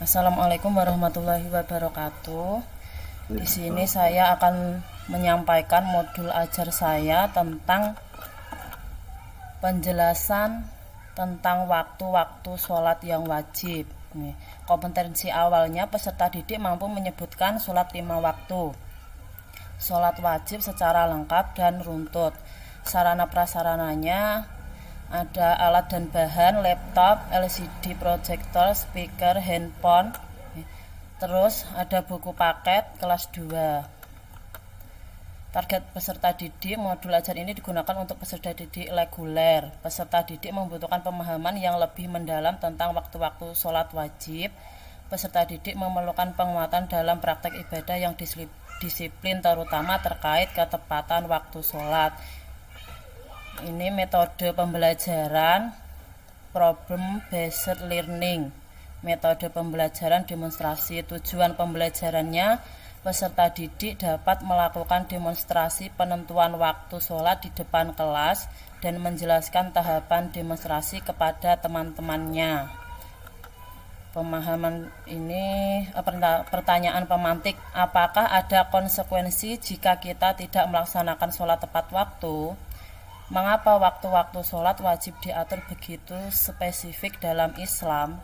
Assalamualaikum warahmatullahi wabarakatuh. Di sini saya akan menyampaikan modul ajar saya tentang penjelasan tentang waktu-waktu sholat yang wajib. Kompetensi awalnya, peserta didik mampu menyebutkan sholat 5 waktu, sholat wajib secara lengkap dan runtut. Sarana prasarananya ada alat dan bahan, laptop, LCD projector, speaker, handphone. Terus ada buku paket kelas 2. Target peserta didik, modul ajar ini digunakan untuk peserta didik reguler. Peserta didik membutuhkan pemahaman yang lebih mendalam tentang waktu-waktu sholat wajib. Peserta didik memerlukan penguatan dalam praktek ibadah yang disiplin, terutama terkait ketepatan waktu sholat. Ini metode pembelajaran problem based learning, metode pembelajaran demonstrasi. Tujuan pembelajarannya, peserta didik dapat melakukan demonstrasi penentuan waktu sholat di depan kelas dan menjelaskan tahapan demonstrasi kepada teman-temannya. Pemahaman ini, pertanyaan pemantik, apakah ada konsekuensi jika kita tidak melaksanakan sholat tepat waktu? Mengapa waktu-waktu sholat wajib diatur begitu spesifik dalam Islam?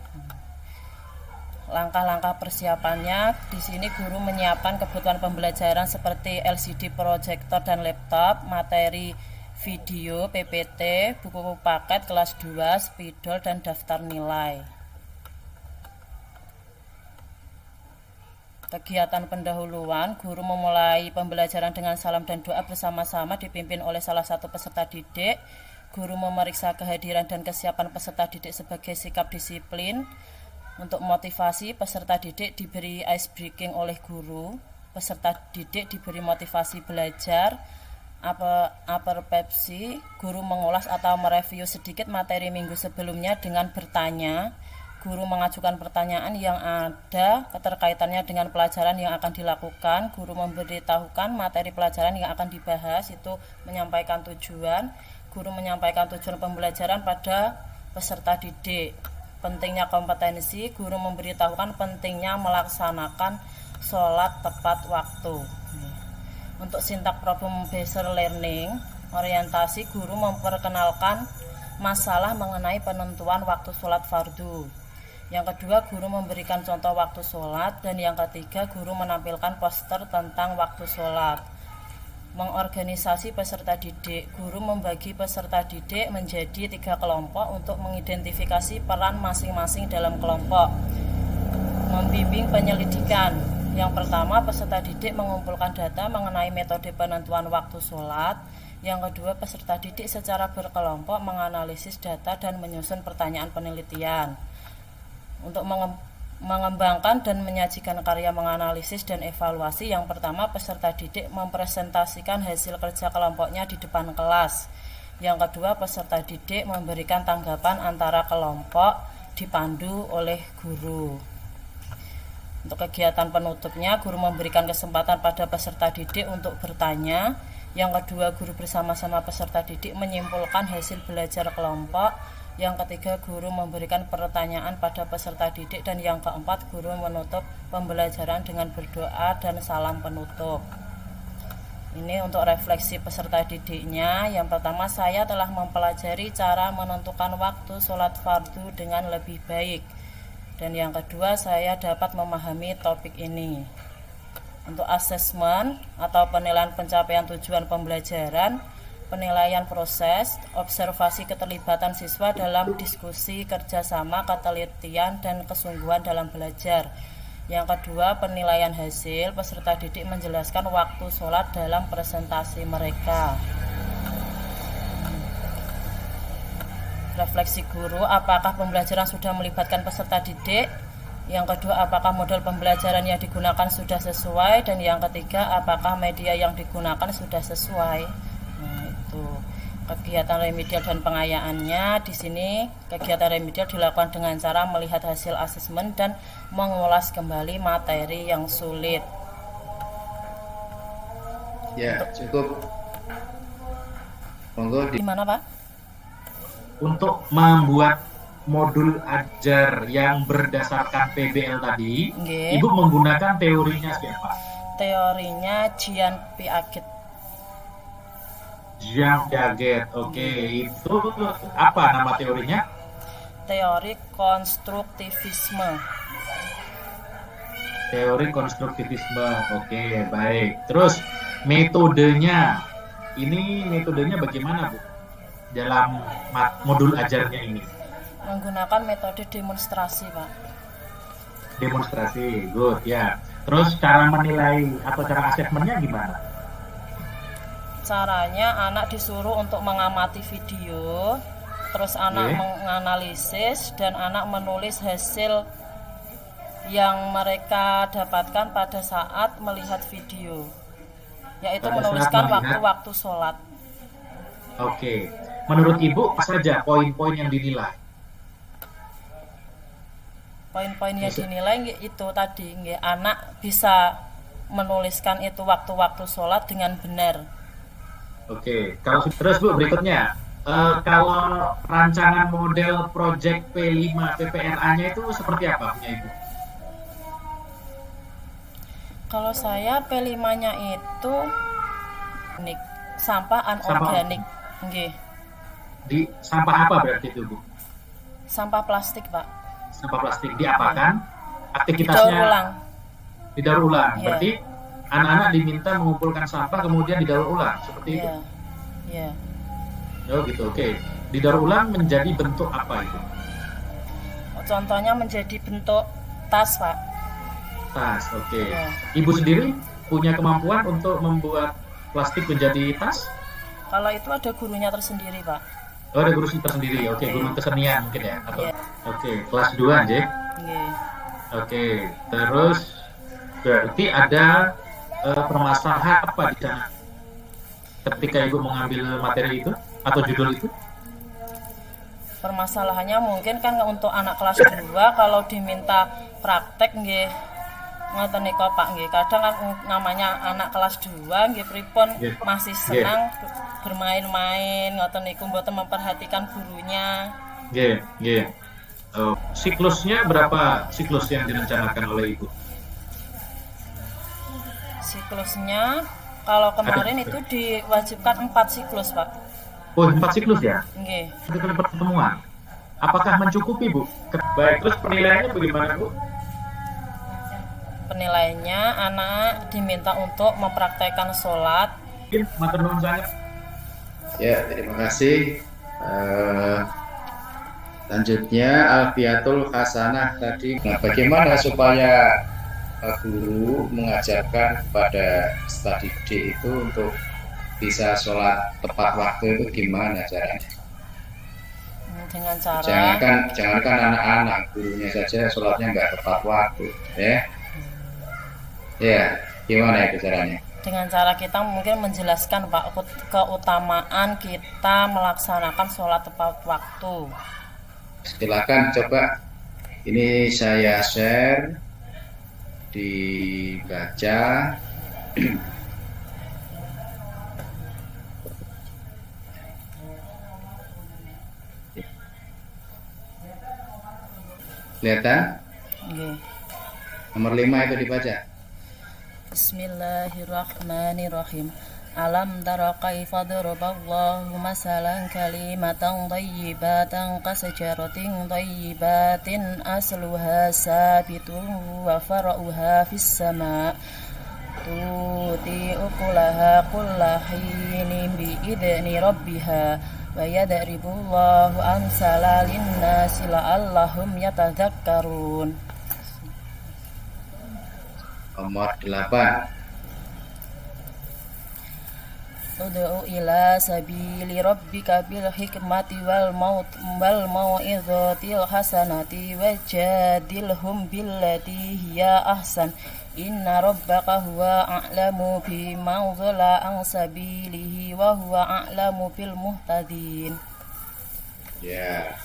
Langkah-langkah persiapannya, di sini guru menyiapkan kebutuhan pembelajaran seperti LCD projector dan laptop, materi video, PPT, buku paket kelas 2, spidol, dan daftar nilai. Kegiatan pendahuluan, guru memulai pembelajaran dengan salam dan doa bersama-sama dipimpin oleh salah satu peserta didik. Guru memeriksa kehadiran dan kesiapan peserta didik sebagai sikap disiplin. Untuk motivasi, peserta didik diberi ice breaking oleh guru. Peserta didik diberi motivasi belajar. Upper Pepsi, guru mengulas atau mereview sedikit materi minggu sebelumnya dengan bertanya. Guru mengajukan pertanyaan yang ada keterkaitannya dengan pelajaran yang akan dilakukan. Guru memberitahukan materi pelajaran yang akan dibahas, itu menyampaikan tujuan. Guru menyampaikan tujuan pembelajaran pada peserta didik. Pentingnya kompetensi, guru memberitahukan pentingnya melaksanakan sholat tepat waktu. Untuk sintak problem based learning, orientasi, guru memperkenalkan masalah mengenai penentuan waktu sholat fardu. Yang kedua, guru memberikan contoh waktu sholat. Dan yang ketiga, guru menampilkan poster tentang waktu sholat. Mengorganisasi peserta didik, guru membagi peserta didik menjadi 3 kelompok untuk mengidentifikasi peran masing-masing dalam kelompok. Membimbing penyelidikan. Yang pertama, peserta didik mengumpulkan data mengenai metode penentuan waktu sholat. Yang kedua, peserta didik secara berkelompok menganalisis data dan menyusun pertanyaan penelitian. Untuk mengembangkan dan menyajikan karya menganalisis dan evaluasi, yang pertama, peserta didik mempresentasikan hasil kerja kelompoknya di depan kelas. Yang kedua, peserta didik memberikan tanggapan antara kelompok dipandu oleh guru. Untuk kegiatan penutupnya, guru memberikan kesempatan pada peserta didik untuk bertanya. Yang kedua, guru bersama-sama peserta didik menyimpulkan hasil belajar kelompok. Yang ketiga, guru memberikan pertanyaan pada peserta didik. Dan yang keempat, guru menutup pembelajaran dengan berdoa dan salam penutup. Ini untuk refleksi peserta didiknya. Yang pertama, saya telah mempelajari cara menentukan waktu sholat fardu dengan lebih baik. Dan yang kedua, saya dapat memahami topik ini. Untuk asesmen atau penilaian pencapaian tujuan pembelajaran, penilaian proses, observasi keterlibatan siswa dalam diskusi, kerjasama, ketelitian, dan kesungguhan dalam belajar. Yang kedua, penilaian hasil, peserta didik menjelaskan waktu sholat dalam presentasi mereka. Refleksi guru, apakah pembelajaran sudah melibatkan peserta didik? Yang kedua, apakah model pembelajaran yang digunakan sudah sesuai? Dan yang ketiga, apakah media yang digunakan sudah sesuai? Itu kegiatan remedial dan pengayaannya. Di sini kegiatan remedial dilakukan dengan cara melihat hasil asesmen dan mengulas kembali materi yang sulit. Ya, cukup. Monggo Gimana, Pak? Untuk membuat modul ajar yang berdasarkan PBL tadi, Nggih. Ibu menggunakan teorinya siapa? Teorinya Jean Piaget. Jean Piaget. Oke, itu apa nama teorinya? Teori konstruktivisme. Teori konstruktivisme. Oke, baik. Terus metodenya. Ini metodenya bagaimana, Bu? Dalam modul ajarnya ini. Menggunakan metode demonstrasi, Pak. Demonstrasi, good ya. Terus cara menilai atau cara asesmennya gimana? Caranya anak disuruh untuk mengamati video, terus anak Oke. menganalisis dan anak menulis hasil yang mereka dapatkan pada saat melihat video, yaitu Pada saat menuliskan melihat. waktu-waktu sholat. Oke. Menurut Ibu apa saja poin-poin yang dinilai? Poin-poin yang dinilai nggih, itu tadi nggih, anak bisa menuliskan itu waktu-waktu sholat dengan benar. Oke. Kalau terus Bu berikutnya, kalau rancangan model project P5 PPRA-nya itu seperti apa punya Ibu? Kalau saya P5-nya itu sampah anorganik, nggih. Di sampah apa berarti itu Bu? Sampah plastik, Pak. Sampah plastik diapakan? Daur Aktivitasnya ulang. didaur ulang. Iya. Berarti anak-anak diminta mengumpulkan sampah kemudian didaur ulang seperti itu. Iya. Iya. Oh gitu, oke. Didaur ulang menjadi bentuk apa itu? Contohnya menjadi bentuk tas, Pak. Tas, oke. Iya. Ibu sendiri punya kemampuan untuk membuat plastik menjadi tas? Kalau itu ada gurunya tersendiri, Pak. Oh, ada guru tersendiri. Oke, guru kesenian mungkin ya. Atau Iya. oke, kelas 2 aja. Nggih. Oke, terus berarti ada permasalahan apa di sana ketika Ibu mengambil materi itu atau judul itu? Permasalahannya mungkin kan untuk anak kelas 2 kalau diminta praktek nggih ngoten nika Pak nggih. Kadang kan namanya anak kelas 2 nggih pripun Nggih. masih senang bermain-main ngoten niku mboten memperhatikan gurunya. Nggih, nggih. Oh, siklusnya berapa siklus yang direncanakan oleh Ibu? Siklusnya kalau kemarin itu diwajibkan 4 siklus, Pak. Oh, 4 siklus ya? Nggih. Itu kali pertemuan. Apakah mencukupi, Bu? Baik, terus penilaiannya bagaimana, Bu? Penilaiannya anak diminta untuk mempraktekkan sholat. Mungkin matur nuwun sangat. Ya, terima kasih. Lanjutnya Alfiatul Hasanah tadi. Nah, bagaimana supaya guru mengajarkan kepada peserta didik itu untuk bisa sholat tepat waktu itu gimana caranya? Dengan cara Jangankan anak-anak, gurunya saja sholatnya nggak tepat waktu, ya. Ya, gimana itu caranya? dengan cara kita mungkin menjelaskan Pak keutamaan kita melaksanakan sholat tepat waktu. Silakan coba ini saya share dibaca. Kelihatan? Nggih. Nomor 5 itu dibaca. Bismillahirrahmanirrahim. Alam tara kaifa daraballahu masalan kalimatan thayyibatan kasajaratin thayyibatin asluha sabitun wa far'uha fis sama' tuti ukulaha kullahinin bi idni rabbiha wa yadribullahu amsala linnasi la'allahum yatadzakkarun. Nomor 8. Ud'u ila sabili rabbika bil hikmati wal mau'izatil hasanati wajadilhum billati hiya ahsan inna rabbaka huwa a'lamu biman dhalla an sabilihi wa huwa a'lamu bil muhtadin. Ya.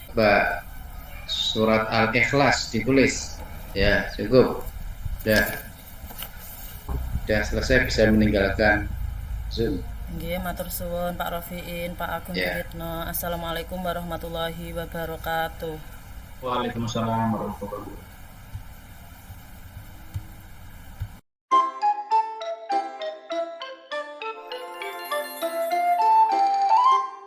Coba surat Al-Ikhlas ditulis. Ya, cukup. Sudah selesai, bisa meninggalkan Zoom. Nggih, matur suwun Pak Rofiin, Pak Agung Ya. Guritno. Assalamualaikum warahmatullahi wabarakatuh. Waalaikumsalam warahmatullahi wabarakatuh.